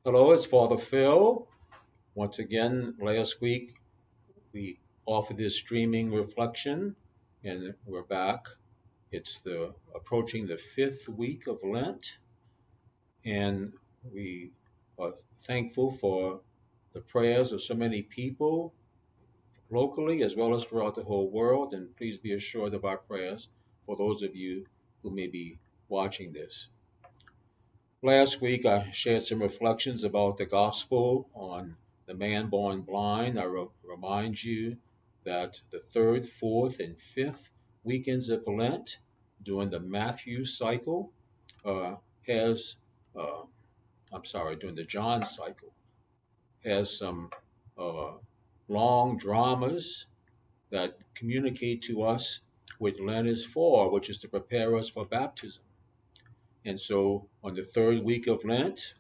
Hello, it's Father Phil. Once again, last week we offered this streaming reflection, and we're back. It's the approaching the fifth week of Lent, and we are thankful for the prayers of so many people locally as well as throughout the whole world. And please be assured of our prayers for those of you who may be watching this. Last week, I shared some reflections about the gospel on the man born blind. I remind you that the third, fourth, and fifth weekends of Lent during the Matthew cycle uh, has, uh, during the John cycle, has some uh, long dramas that communicate to us what Lent is for, which is to prepare us for baptism. And so on the third week of Lent,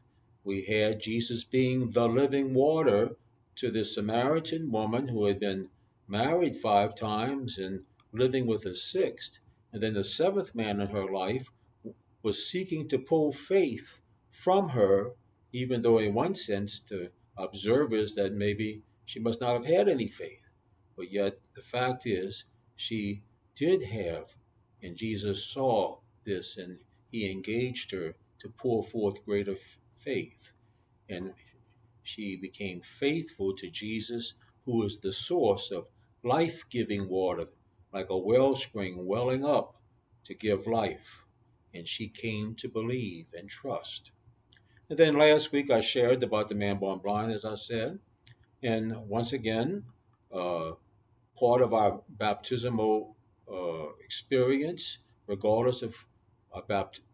we had Jesus being the living water to the Samaritan woman who had been married 5 times and living with a sixth. And then the seventh man in her life was seeking to pull faith from her, even though, in one sense, to observers, that maybe she must not have had any faith. But yet, the fact is, she did have, and Jesus saw this, and he engaged her to pour forth greater faith. And she became faithful to Jesus, who is the source of life giving water, like a wellspring welling up to give life. And she came to believe and trust. And then last week I shared about the man born blind, as I said. And once again, uh, part of our baptismal experience, regardless of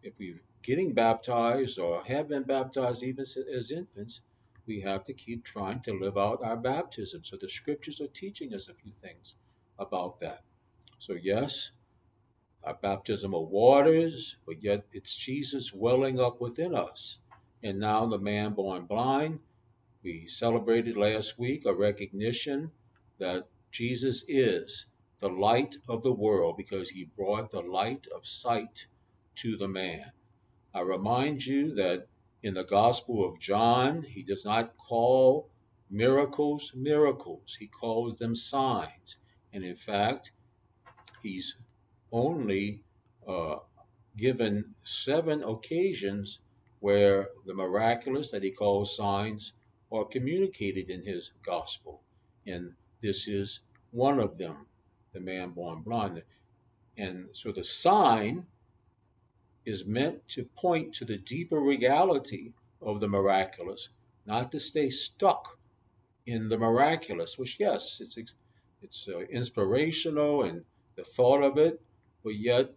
if we're getting baptized or have been baptized even as infants, we have to keep trying to live out our baptism. So the scriptures are teaching us a few things about that. So, yes, our baptismal waters, but yet it's Jesus welling up within us. And now the man born blind, we celebrated last week a recognition that Jesus is the light of the world because he brought the light of sight to the man. I remind you that in the Gospel of John, he does not call miracles miracles, he calls them signs. And in fact, he's only uh, given 7 occasions where the miraculous that he calls signs are communicated in his gospel. And this is one of them, the man born blind. And so the sign is meant to point to the deeper reality of the miraculous, not to stay stuck in the miraculous, which, yes, it's inspirational and the thought of it, but yet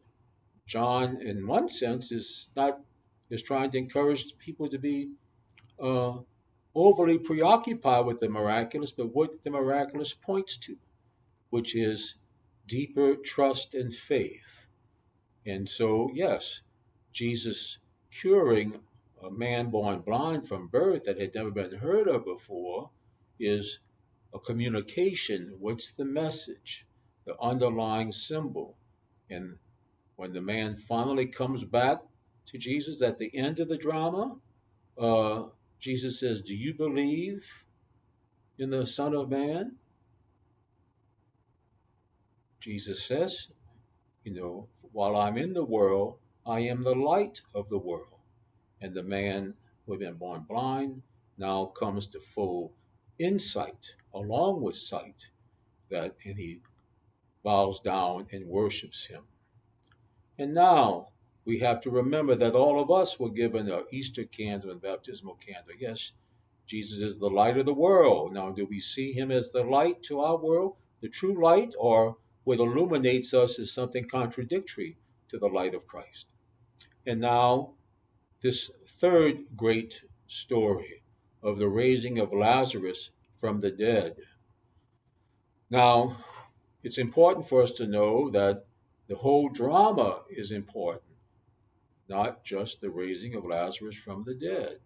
John, in one sense, is trying to encourage people to be uh, overly preoccupied with the miraculous, but what the miraculous points to, which is deeper trust and faith. And so, yes, Jesus curing a man born blind from birth that had never been heard of before is a communication. What's the message? The underlying symbol. And when the man finally comes back to Jesus at the end of the drama, uh, Jesus says, "Do you believe in the Son of Man?" Jesus says, while I'm in the world, I am the light of the world. And the man who had been born blind now comes to full insight along with sight, and he bows down and worships him. And now we have to remember that all of us were given an Easter candle and baptismal candle. Yes, Jesus is the light of the world. Now, do we see him as the light to our world, the true light, or what illuminates us is something contradictory to the light of Christ? And now, this third great story of the raising of Lazarus from the dead. Now, it's important for us to know that the whole drama is important, not just the raising of Lazarus from the dead.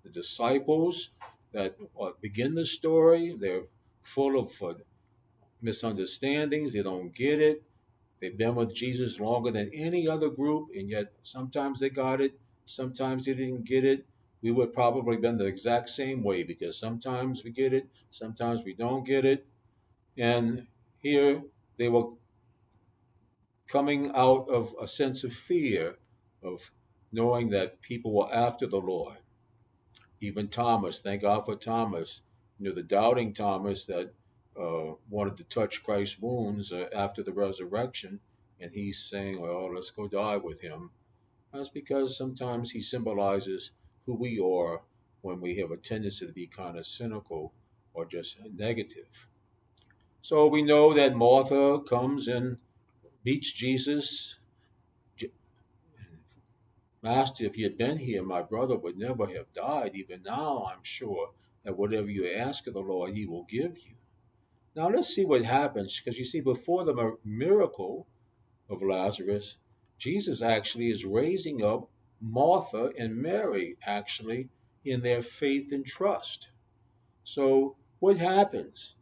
The disciples that begin the story, they're full of misunderstandings. They don't get it. They've been with Jesus longer than any other group, and yet sometimes they got it, sometimes they didn't get it. we would probably been the exact same way because sometimes we get it, sometimes we don't get it. And here they were coming out of a sense of fear of knowing that people were after the Lord. Even Thomas, thank God for Thomas, the doubting Thomas that wanted to touch Christ's wounds after the resurrection. And he's saying, well, let's go die with him. That's because sometimes he symbolizes who we are when we have a tendency to be kind of cynical or just negative. So we know that Martha comes and meets Jesus. Master, if you had been here, my brother would never have died. Even now, I'm sure that whatever you ask of the Lord, he will give you. Now, let's see what happens. Because you see, before the miracle of Lazarus, Jesus actually is raising up Martha and Mary, actually, in their faith and trust. So, what happens?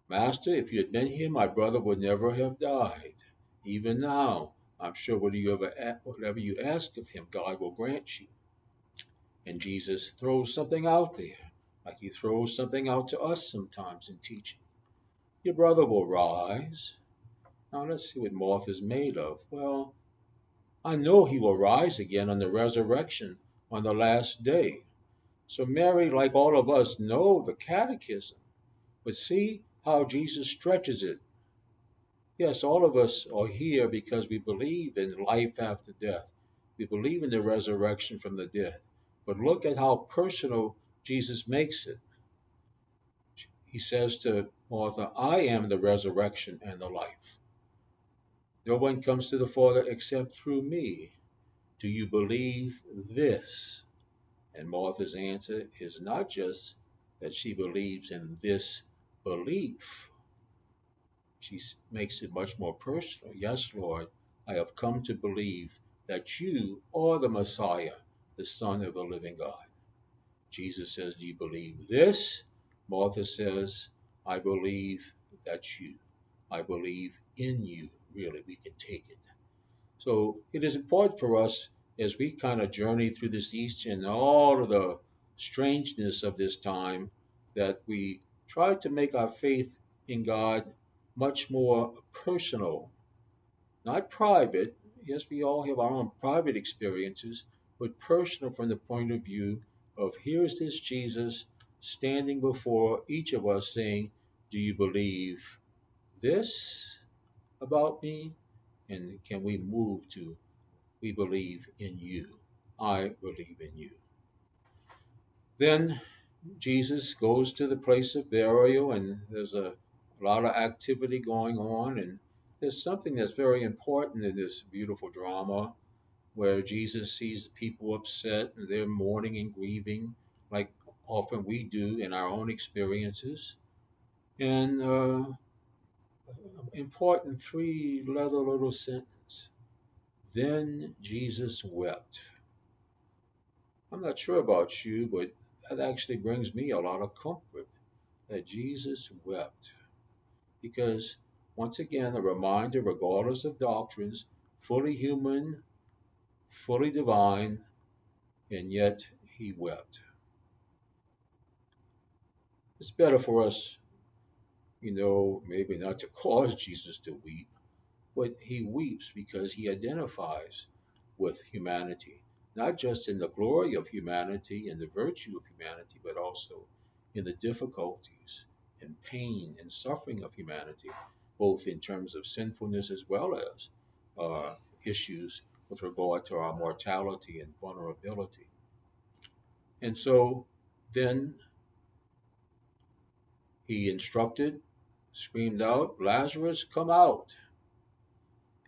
Master, if you had been here, my brother would never have died. Even now, I'm sure whatever you ask of him, God will grant you. And Jesus throws something out there, like he throws something out to us sometimes in teaching. Your brother will rise. Now let's see what Martha's made of. Well, I know he will rise again on the resurrection on the last day. So Mary, like all of us, know the catechism, but see how Jesus stretches it. Yes, all of us are here because we believe in life after death. We believe in the resurrection from the dead. But look at how personal Jesus makes it. He says to Martha, I am the resurrection and the life. No one comes to the Father except through me. Do you believe this? And Martha's answer is not just that she believes in this belief, she makes it much more personal. Yes, Lord, I have come to believe that you are the Messiah, the Son of the living God. Jesus says, do you believe this? Martha says, I believe that you. I believe in you. Really, we can take it. So it is important for us as we kind of journey through this Easter and all of the strangeness of this time that we try to make our faith in God much more personal, not private. Yes, we all have our own private experiences, but personal from the point of view of here's this Jesus standing before each of us saying, do you believe this about me? And can we move to, we believe in you. I believe in you. Then Jesus goes to the place of burial, and there's a lot of activity going on. And there's something that's very important in this beautiful drama where Jesus sees people upset and they're mourning and grieving, like often we do in our own experiences. And important three letter little sentence. Then Jesus wept. I'm not sure about you, but that actually brings me a lot of comfort that Jesus wept. Because, once again, a reminder, regardless of doctrines, fully human, fully divine, and yet he wept. It's better for us, maybe not to cause Jesus to weep, but he weeps because he identifies with humanity, not just in the glory of humanity and the virtue of humanity, but also in the difficulties and pain and suffering of humanity, both in terms of sinfulness as well as uh, issues with regard to our mortality and vulnerability. And so then he instructed, screamed out, Lazarus, come out.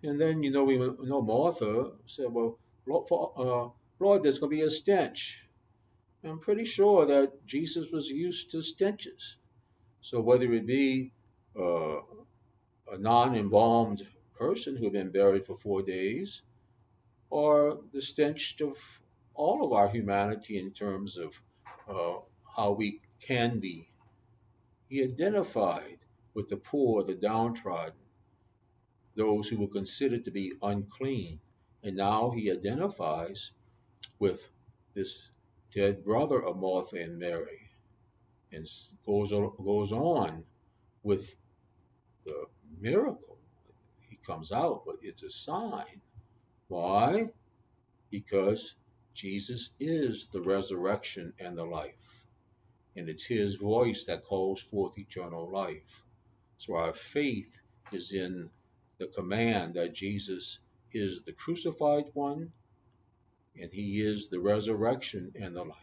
And then, we know Martha said, well, Lord, there's going to be a stench. I'm pretty sure that Jesus was used to stenches. So whether it be uh, a non-embalmed person who had been buried for 4 days, or the stench of all of our humanity in terms of uh, how we can be, he identified with the poor, the downtrodden, those who were considered to be unclean. And now he identifies with this. dead brother of Martha and Mary, and goes on with the miracle. He comes out, but it's a sign. Why? Because Jesus is the resurrection and the life, and it's his voice that calls forth eternal life. So our faith is in the command that Jesus is the crucified one and he is the resurrection and the life.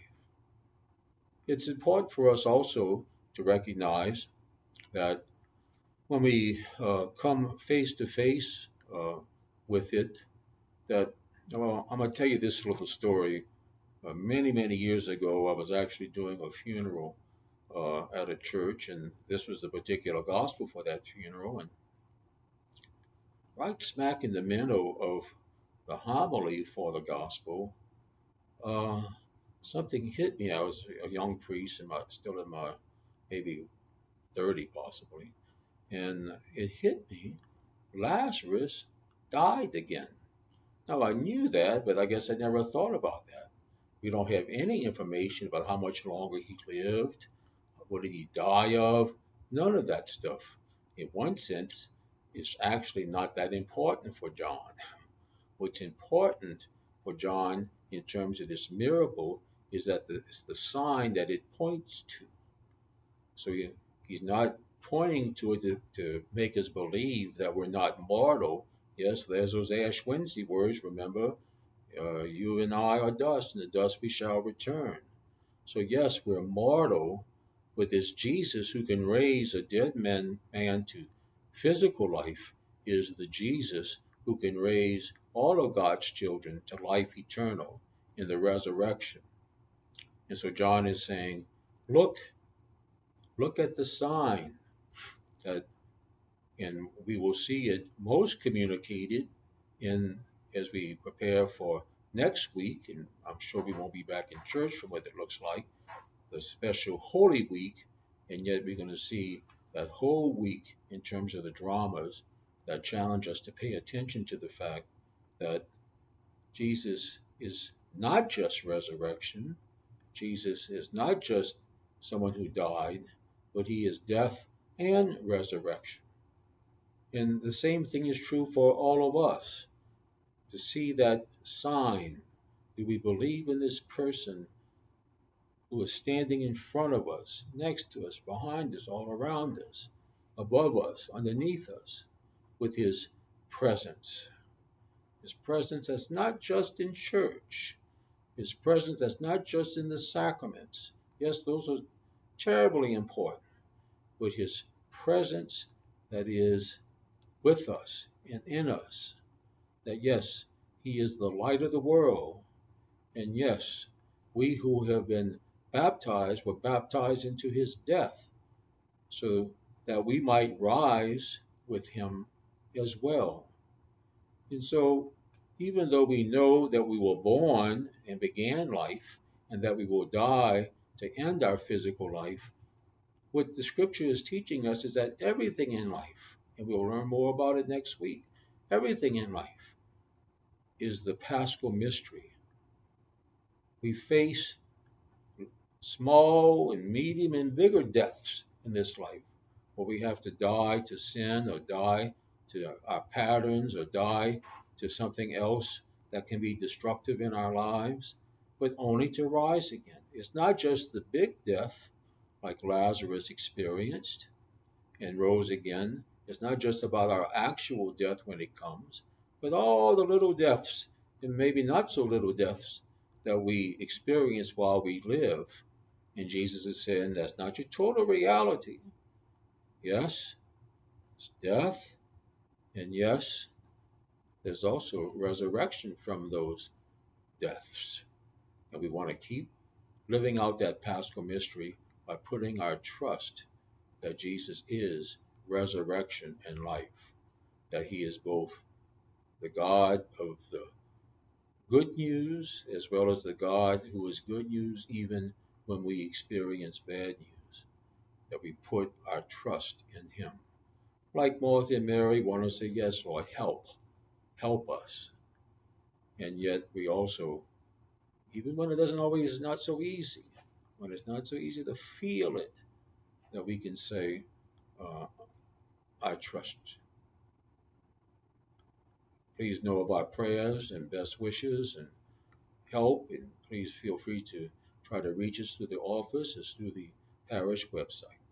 It's important for us also to recognize that when we come face to face with it, that, well, I'm going to tell you this little story. Many, many years ago, I was actually doing a funeral at a church, and this was the particular gospel for that funeral. And right smack in the middle of the homily for the gospel, uh, something hit me. I was a young priest, and still in my maybe 30 possibly, and it hit me. Lazarus died again. Now I knew that, but I guess I never thought about that. We don't have any information about how much longer he lived. What did he die of? None of that stuff. In one sense, is actually not that important for John. What's important for John in terms of this miracle is that it's the sign that it points to. So he's not pointing to it to make us believe that we're not mortal. Yes, there's those Ash Wednesday words, remember? You and I are dust, and the dust we shall return. So, yes, we're mortal, but this Jesus who can raise a dead man to physical life is the Jesus who can raise all of God's children to life eternal in the resurrection. And so John is saying, look, look at the sign that, and we will see it most communicated in as we prepare for next week, and I'm sure we won't be back in church from what it looks like, the special Holy Week, and yet we're going to see that whole week in terms of the dramas that challenge us to pay attention to the fact that Jesus is not just resurrection, Jesus is not just someone who died, but he is death and resurrection. And the same thing is true for all of us. To see that sign, do we believe in this person who is standing in front of us, next to us, behind us, all around us, above us, underneath us, with his presence? His presence that's not just in church, his presence that's not just in the sacraments. Yes, those are terribly important, but his presence that is with us and in us. That yes, he is the light of the world. And yes, we who have been baptized were baptized into his death, so that we might rise with him as well. And so, even though we know that we were born and began life, and that we will die to end our physical life, what the scripture is teaching us is that everything in life, and we'll learn more about it next week, everything in life is the paschal mystery. We face small and medium and bigger deaths in this life, where we have to die to sin or die to our patterns or die to something else that can be destructive in our lives, but only to rise again. It's not just the big death like Lazarus experienced and rose again. It's not just about our actual death when it comes, but all the little deaths and maybe not so little deaths that we experience while we live. And Jesus is saying that's not your total reality. Yes, it's death, and yes, there's also resurrection from those deaths. And we want to keep living out that paschal mystery by putting our trust that Jesus is resurrection and life, that he is both the God of the good news as well as the God who is good news even when we experience bad news, that we put our trust in him. Like Martha and Mary want to say, yes, Lord, help us. And yet we also, even when it doesn't always not so easy, when it's not so easy to feel it, that we can say, uh, I trust. Please know of our prayers and best wishes and help, and please feel free to try to reach us through the office or through the parish website.